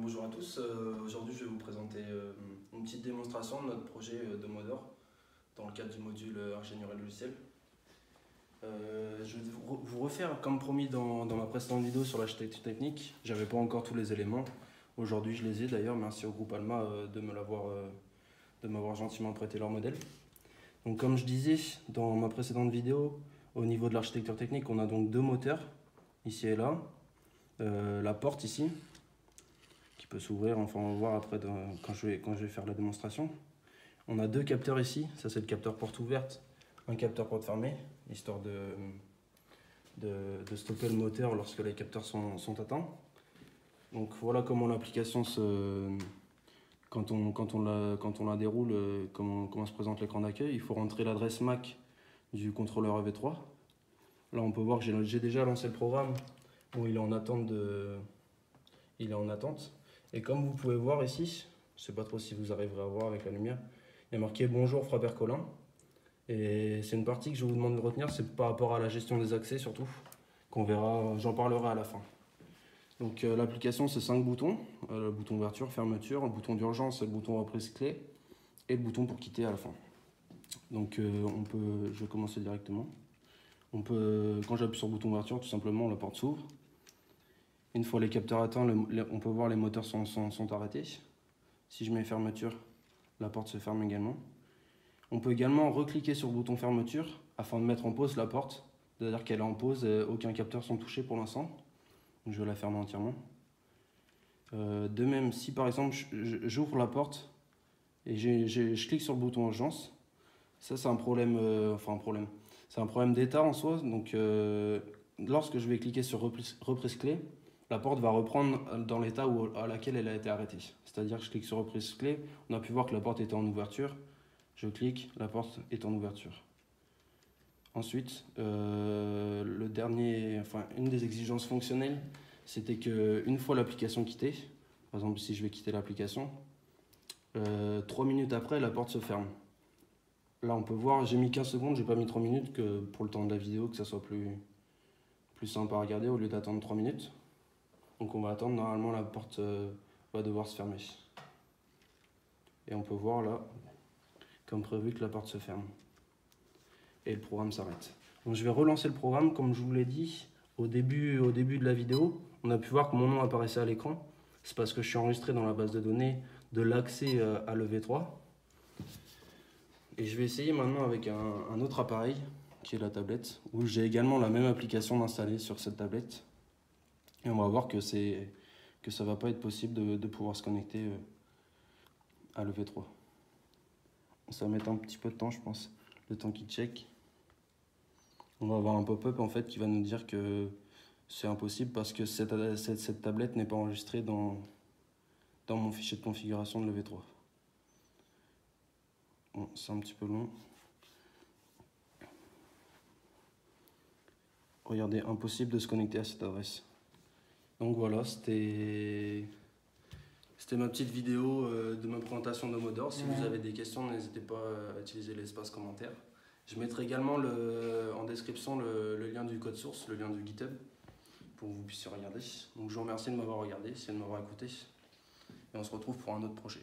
Bonjour à tous, aujourd'hui je vais vous présenter une petite démonstration de notre projet de Modor dans le cadre du module ingénierie logicielle. Je vais vous refaire comme promis dans ma précédente vidéo sur l'architecture technique. J'avais pas encore tous les éléments, aujourd'hui je les ai d'ailleurs, merci au groupe Alma de m'avoir gentiment prêté leur modèle. Donc comme je disais dans ma précédente vidéo, au niveau de l'architecture technique on a donc deux moteurs, ici et là, la porte ici, qui peut s'ouvrir, enfin on va voir après quand je vais faire la démonstration. On a deux capteurs ici, ça c'est le capteur porte ouverte, un capteur porte fermée, histoire de stopper le moteur lorsque les capteurs sont atteints. Donc voilà comment l'application quand on la déroule, comment se présente l'écran d'accueil. Il faut rentrer l'adresse MAC du contrôleur EV3. Là on peut voir que j'ai déjà lancé le programme. Bon, il est en attente. Et comme vous pouvez voir ici, je ne sais pas trop si vous arriverez à voir avec la lumière, il y a marqué bonjour Frabert Collin. Et c'est une partie que je vous demande de retenir, c'est par rapport à la gestion des accès surtout, qu'on verra, j'en parlerai à la fin. Donc l'application c'est 5 boutons, le bouton ouverture, fermeture, le bouton d'urgence, le bouton reprise clé et le bouton pour quitter à la fin. Donc je vais commencer directement. Quand j'appuie sur le bouton ouverture, tout simplement la porte s'ouvre. Une fois les capteurs atteints, on peut voir les moteurs sont arrêtés. Si je mets fermeture, la porte se ferme également. On peut également recliquer sur le bouton fermeture afin de mettre en pause la porte. C'est-à-dire qu'elle est en pause, aucun capteur sont touchés pour l'instant. Je vais la fermer entièrement. De même, si par exemple j'ouvre la porte et je clique sur le bouton urgence, ça c'est un problème, c'est un problème d'état en soi. Donc lorsque je vais cliquer sur reprise clé, la porte va reprendre dans l'état à laquelle elle a été arrêtée. C'est-à-dire que je clique sur reprise clé, on a pu voir que la porte était en ouverture. Je clique, la porte est en ouverture. Ensuite, une des exigences fonctionnelles, c'était qu'une fois l'application quittée, par exemple si je vais quitter l'application, 3 minutes après, la porte se ferme. Là, on peut voir, j'ai mis 15 secondes, j'ai pas mis 3 minutes que pour le temps de la vidéo, que ça soit plus simple à regarder au lieu d'attendre 3 minutes. Donc on va attendre, normalement la porte va devoir se fermer. Et on peut voir là, comme prévu, que la porte se ferme. Et le programme s'arrête. Donc je vais relancer le programme, comme je vous l'ai dit au début de la vidéo. On a pu voir que mon nom apparaissait à l'écran. C'est parce que je suis enregistré dans la base de données de l'accès à l'EV3. Et je vais essayer maintenant avec un autre appareil, qui est la tablette, où j'ai également la même application installée sur cette tablette. Et on va voir que ça ne va pas être possible de pouvoir se connecter à l'EV3. Ça va mettre un petit peu de temps, je pense, le temps qu'il check. On va avoir un pop-up en fait qui va nous dire que c'est impossible parce que cette tablette n'est pas enregistrée dans mon fichier de configuration de l'EV3. Bon, c'est un petit peu long. Regardez, impossible de se connecter à cette adresse. Donc voilà, c'était ma petite vidéo de ma présentation de Modor. Si vous avez des questions, n'hésitez pas à utiliser l'espace commentaire. Je mettrai également en description le lien du code source, le lien du GitHub, pour que vous puissiez regarder. Donc je vous remercie de m'avoir regardé, de m'avoir écouté. Et on se retrouve pour un autre projet.